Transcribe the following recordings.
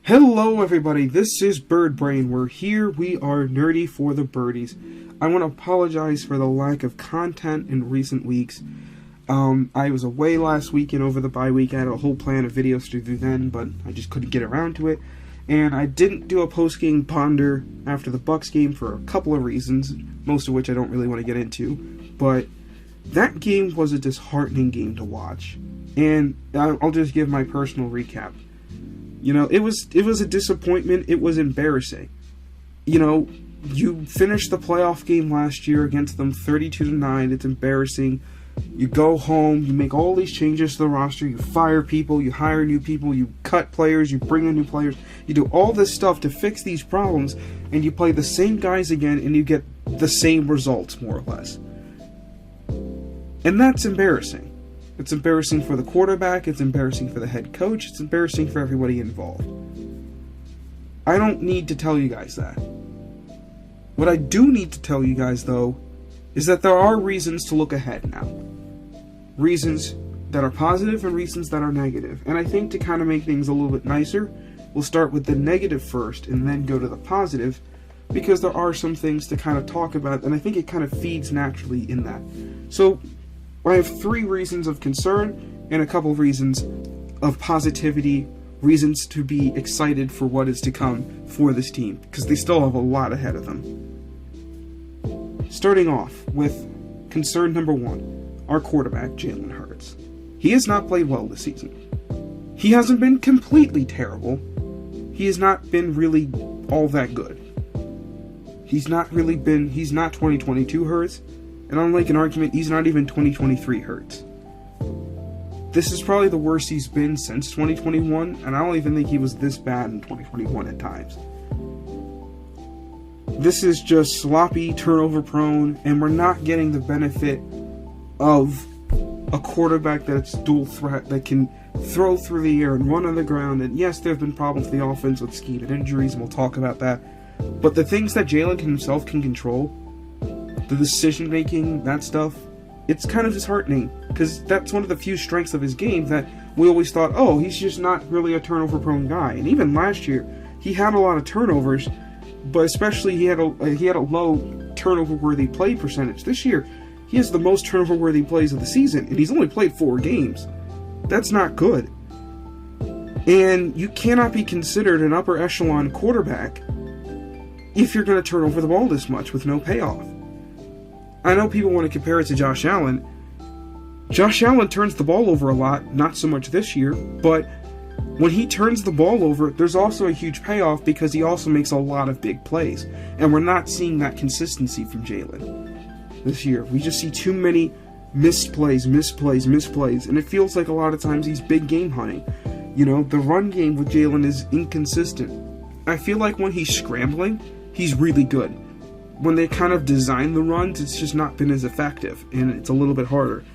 Hello everybody, this is Bird Brain. We're here, we are nerdy for the birdies. I want to apologize for the lack of content in recent weeks. I was away last week and over the bye week. I had a whole plan of videos to do then, but I just couldn't get around to it. And I didn't do a post-game ponder after the Bucks game for a couple of reasons, most of which I don't really want to get into. But that game was a disheartening game to watch. And I'll just give my personal recap. You know, it was a disappointment. It was embarrassing. You know, you finished the playoff game last year against them 32-9. It's embarrassing. You go home, you make all these changes to the roster, you fire people, you hire new people, you cut players, you bring in new players, you do all this stuff to fix these problems, and you play the same guys again, and you get the same results, more or less. And that's embarrassing. It's embarrassing for the quarterback, it's embarrassing for the head coach, it's embarrassing for everybody involved. I don't need to tell you guys that. What I do need to tell you guys, though, is that there are reasons to look ahead now. Reasons that are positive and reasons that are negative. And I think to kind of make things a little bit nicer, we'll start with the negative first and then go to the positive, because there are some things to kind of talk about, and I think it kind of feeds naturally in that. So, I have 3 reasons of concern and a couple of reasons of positivity, reasons to be excited for what is to come for this team, because they still have a lot ahead of them. Starting off with concern number 1, our quarterback, Jalen Hurts. He has not played well this season. He hasn't been completely terrible. He has not been really all that good. He's not 2022 Hurts. And I'll make an argument, he's not even 2023 Hurts. This is probably the worst he's been since 2021, and I don't even think he was this bad in 2021 at times. This is just sloppy, turnover prone, and we're not getting the benefit of a quarterback that's dual threat, that can throw through the air and run on the ground. And yes, there have been problems with the offense with scheme and injuries, and we'll talk about that. But the things that Jalen himself can control, the decision making, that stuff, it's kind of disheartening, because that's one of the few strengths of his game that we always thought, oh, he's just not really a turnover prone guy. And even last year, he had a lot of turnovers, but especially he had a low turnover worthy play percentage. This year, he has the most turnover worthy plays of the season, and he's only played 4 games. That's not good. And you cannot be considered an upper echelon quarterback if you're going to turn over the ball this much with no payoff. I know people want to compare it to Josh Allen. Josh Allen turns the ball over a lot, not so much this year, but when he turns the ball over, there's also a huge payoff because he also makes a lot of big plays. And we're not seeing that consistency from Jalen this year. We just see too many missed plays, and it feels like a lot of times he's big game hunting. You know, the run game with Jalen is inconsistent. I feel like when he's scrambling, he's really good. When they kind of design the runs, it's just not been as effective, and it's a little bit harder.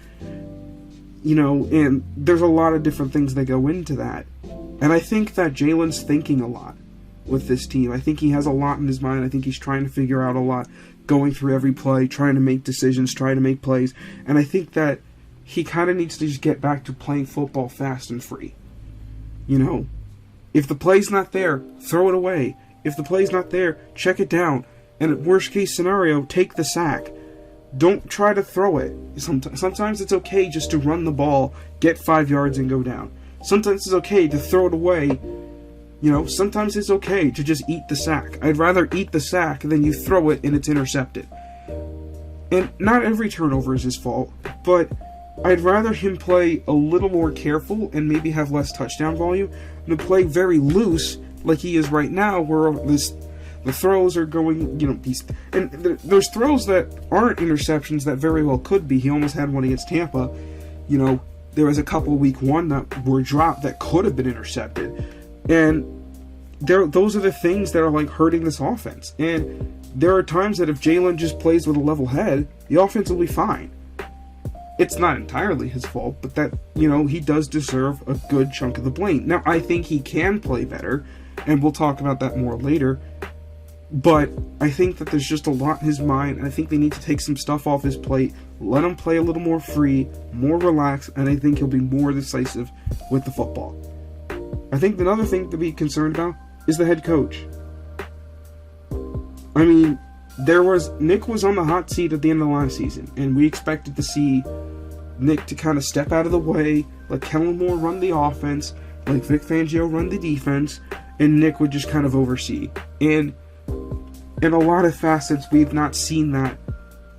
You know, and there's a lot of different things that go into that. And I think that Jalen's thinking a lot with this team. I think he has a lot in his mind. I think he's trying to figure out a lot, going through every play, trying to make decisions, trying to make plays. And I think that he kind of needs to just get back to playing football fast and free. You know, if the play's not there, throw it away. If the play's not there, check it down. And at worst case scenario, take the sack. Don't try to throw it. Sometimes it's okay just to run the ball, get 5 yards and go down. Sometimes it's okay to throw it away. You know, sometimes it's okay to just eat the sack. I'd rather eat the sack than you throw it and it's intercepted. And not every turnover is his fault, but I'd rather him play a little more careful and maybe have less touchdown volume than play very loose like he is right now, where the throws are going, you know, there's throws that aren't interceptions that very well could be. He almost had one against Tampa. You know, there was a couple week 1 that were dropped that could have been intercepted. And those are the things that are like hurting this offense. And there are times that if Jalen just plays with a level head, the offense will be fine. It's not entirely his fault, but that, you know, he does deserve a good chunk of the blame. Now, I think he can play better, and we'll talk about that more later. But I think that there's just a lot in his mind, and I think they need to take some stuff off his plate, let him play a little more free, more relaxed, and I think he'll be more decisive with the football. I think another thing to be concerned about is the head coach. I mean, Nick was on the hot seat at the end of the last season, and we expected to see Nick to kind of step out of the way, let Kellen Moore run the offense, like Vic Fangio run the defense, and Nick would just kind of oversee. And in a lot of facets, we've not seen that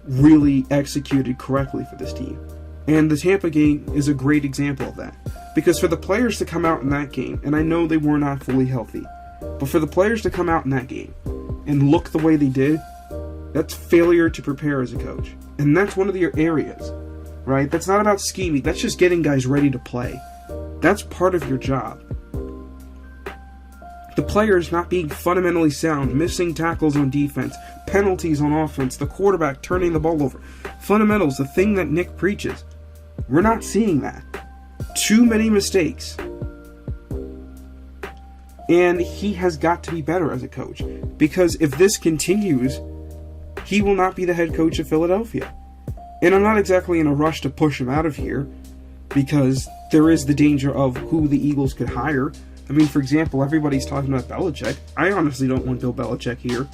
really executed correctly for this team. And the Tampa game is a great example of that. Because for the players to come out in that game, and I know they were not fully healthy, but for the players to come out in that game and look the way they did, that's failure to prepare as a coach. And that's one of your areas, right? That's not about scheming. That's just getting guys ready to play. That's part of your job. The players not being fundamentally sound, missing tackles on defense, penalties on offense, the quarterback turning the ball over. Fundamentals, the thing that Nick preaches. We're not seeing that. Too many mistakes. And he has got to be better as a coach. Because if this continues, he will not be the head coach of Philadelphia. And I'm not exactly in a rush to push him out of here, because there is the danger of who the Eagles could hire. I mean, for example, everybody's talking about Belichick. I honestly don't want Bill Belichick here.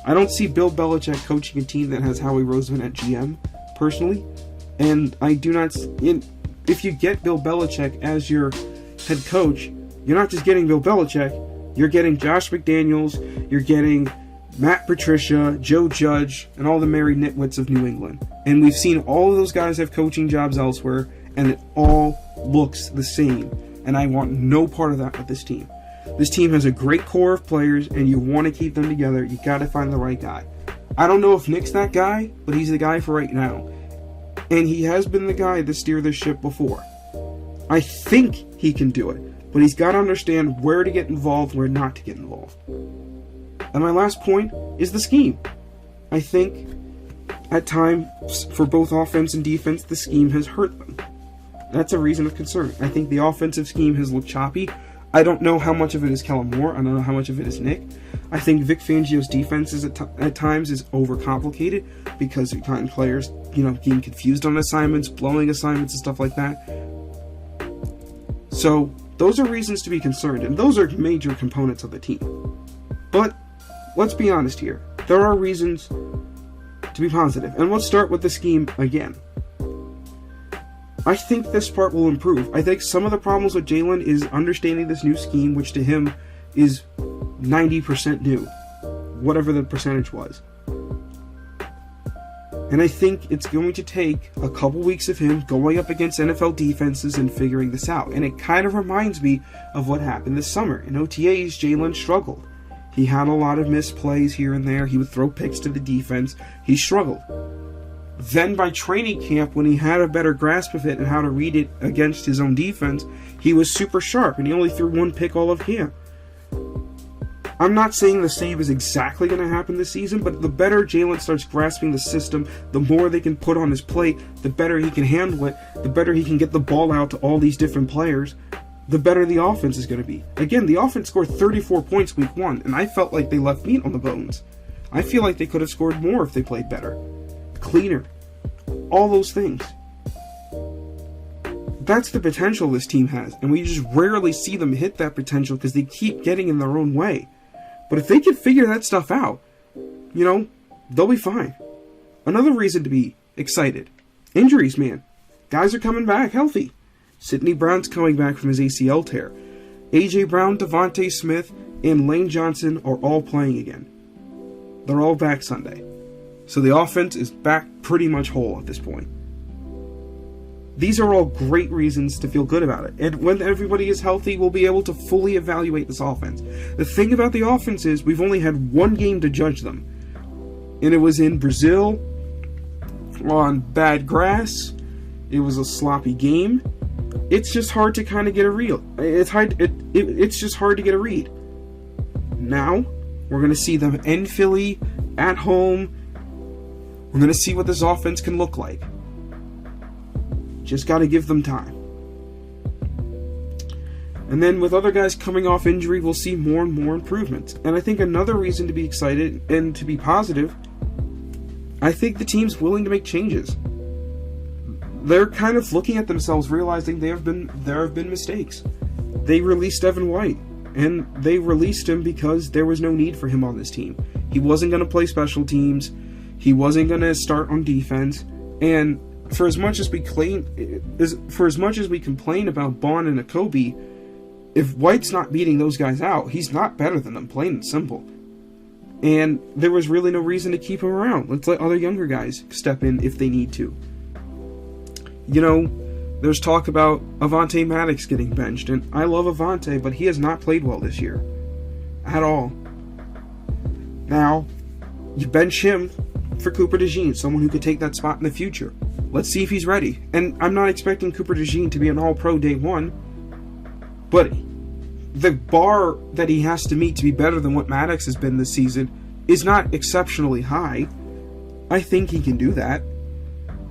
I don't see Bill Belichick coaching a team that has Howie Roseman at GM, personally. And I do not... If you get Bill Belichick as your head coach, you're not just getting Bill Belichick, you're getting Josh McDaniels, you're getting Matt Patricia, Joe Judge, and all the merry nitwits of New England. And we've seen all of those guys have coaching jobs elsewhere, and it all looks the same. And I want no part of that with this team. This team has a great core of players, and you want to keep them together. You got to find the right guy. I don't know if Nick's that guy, but he's the guy for right now. And he has been the guy to steer this ship before. I think he can do it, but he's got to understand where to get involved, where not to get involved. And my last point is the scheme. I think at times, for both offense and defense, the scheme has hurt them. That's a reason of concern. I think the offensive scheme has looked choppy. I don't know how much of it is Kellen Moore. I don't know how much of it is Nick. I think Vic Fangio's defense is at times is overcomplicated because we find players, getting confused on assignments, blowing assignments, and stuff like that. So those are reasons to be concerned, and those are major components of the team. But let's be honest here. There are reasons to be positive, and let's start with the scheme again. I think this part will improve. I think some of the problems with Jalen is understanding this new scheme, which to him is 90% new, whatever the percentage was. And I think it's going to take a couple weeks of him going up against NFL defenses and figuring this out. And it kind of reminds me of what happened this summer. In OTAs, Jalen struggled. He had a lot of misplays here and there. He would throw picks to the defense. He struggled. Then by training camp, when he had a better grasp of it and how to read it against his own defense, he was super sharp, and he only threw one pick all of camp. I'm not saying the same is exactly going to happen this season, but the better Jalen starts grasping the system, the more they can put on his plate, the better he can handle it, the better he can get the ball out to all these different players, the better the offense is going to be. Again, the offense scored 34 points week 1, and I felt like they left meat on the bones. I feel like they could have scored more if they played better. Cleaner, all those things. That's the potential this team has, and we just rarely see them hit that potential because they keep getting in their own way. But if they can figure that stuff out, they'll be fine. Another reason to be excited. Injuries, man. Guys are coming back healthy. Sidney Brown's coming back from his ACL tear. A.J. Brown, Devontae Smith, and Lane Johnson are all playing again. They're all back Sunday. So the offense is back pretty much whole at this point. These are all great reasons to feel good about it. And when everybody is healthy, we'll be able to fully evaluate this offense. The thing about the offense is we've only had one game to judge them. And it was in Brazil on bad grass. It was a sloppy game. It's just hard to kind of get a read. It's just hard to get a read. Now, we're going to see them in Philly, at home. We're going to see what this offense can look like. Just got to give them time. And then with other guys coming off injury, we'll see more and more improvements. And I think another reason to be excited and to be positive, I think the team's willing to make changes. They're kind of looking at themselves, realizing there have been mistakes. they released Evan White. And they released him because there was no need for him on this team. He wasn't going to play special teams. He wasn't going to start on defense. And for as much as we complain about Bond and Akobe, if White's not beating those guys out, he's not better than them, plain and simple. And there was really no reason to keep him around. Let's let other younger guys step in if they need to. You know, there's talk about Avante Maddox getting benched, and I love Avante, but he has not played well this year. At all. Now, you bench him for Cooper DeJean, someone who could take that spot in the future. Let's see if he's ready. And I'm not expecting Cooper DeJean to be an all-pro day one, but the bar that he has to meet to be better than what Maddox has been this season is not exceptionally high. I think he can do that,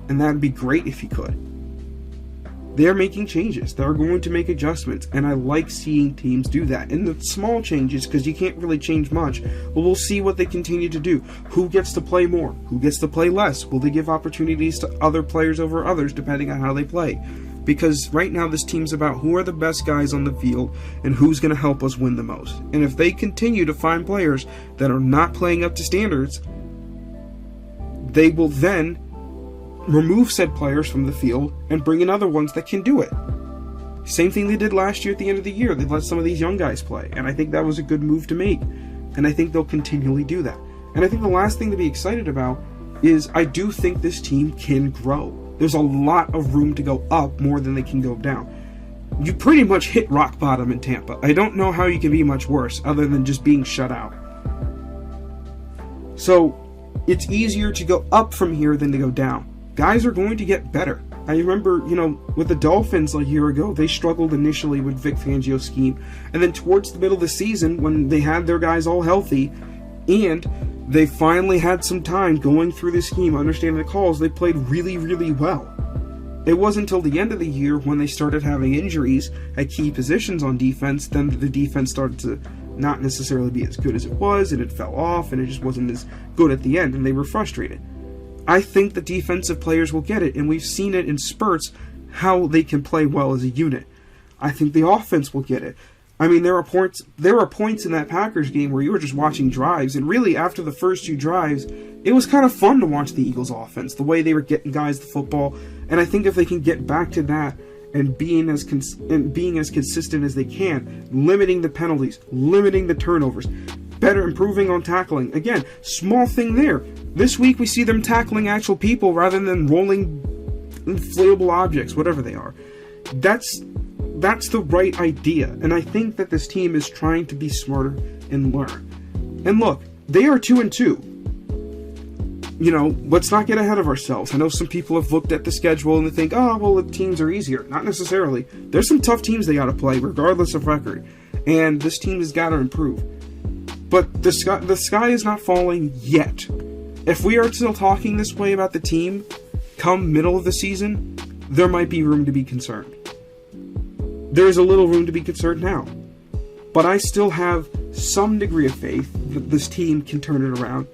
and that'd be great if he could. They're making changes. They're going to make adjustments, and I like seeing teams do that. And the small changes, because you can't really change much, but we'll see what they continue to do. Who gets to play more? Who gets to play less? Will they give opportunities to other players over others, depending on how they play? Because right now this team's about who are the best guys on the field and who's going to help us win the most. And if they continue to find players that are not playing up to standards, they will then remove said players from the field and bring in other ones that can do it. Same thing they did last year at the end of the year. They let some of these young guys play, and I think that was a good move to make. And I think they'll continually do that. And I think the last thing to be excited about is I do think this team can grow. There's a lot of room to go up more than they can go down. You pretty much hit rock bottom in Tampa. I don't know how you can be much worse other than just being shut out. So it's easier to go up from here than to go down. Guys are going to get better. I remember, with the Dolphins a year ago, they struggled initially with Vic Fangio's scheme. And then towards the middle of the season, when they had their guys all healthy, and they finally had some time going through the scheme, understanding the calls, they played really, really well. It wasn't until the end of the year when they started having injuries at key positions on defense, then the defense started to not necessarily be as good as it was, and it fell off, and it just wasn't as good at the end, and they were frustrated. I think the defensive players will get it, and we've seen it in spurts how they can play well as a unit. I think the offense will get it. I mean, there are points in that Packers game where you were just watching drives, and really after the first 2 drives, it was kind of fun to watch the Eagles' offense, the way they were getting guys the football. And I think if they can get back to that and being as consistent as they can, limiting the penalties, limiting the turnovers, better improving on tackling. Again, small thing there. This week we see them tackling actual people rather than rolling inflatable objects, whatever they are. That's the right idea, and I think that this team is trying to be smarter and learn. And look, they are 2-2. Let's not get ahead of ourselves. I know some people have looked at the schedule and they think, oh, well, the teams are easier. Not necessarily. There's some tough teams they got to play, regardless of record, and this team has got to improve. But the sky is not falling yet. If we are still talking this way about the team, come middle of the season, there might be room to be concerned. There's a little room to be concerned now. But I still have some degree of faith that this team can turn it around.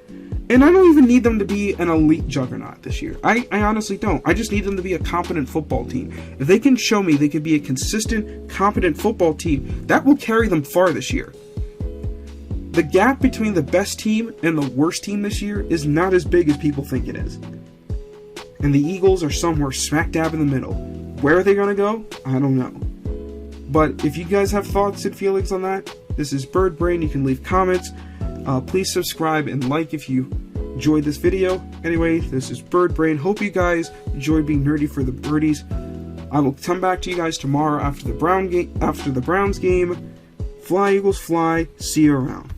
And I don't even need them to be an elite juggernaut this year. I honestly don't. I just need them to be a competent football team. If they can show me they can be a consistent, competent football team, that will carry them far this year. The gap between the best team and the worst team this year is not as big as people think it is. And the Eagles are somewhere smack dab in the middle. Where are they going to go? I don't know. But if you guys have thoughts and feelings on that, this is Bird Brain. You can leave comments. Please subscribe and like if you enjoyed this video. Anyway, this is Bird Brain. Hope you guys enjoyed being nerdy for the birdies. I will come back to you guys tomorrow after the Browns game. Fly, Eagles, fly. See you around.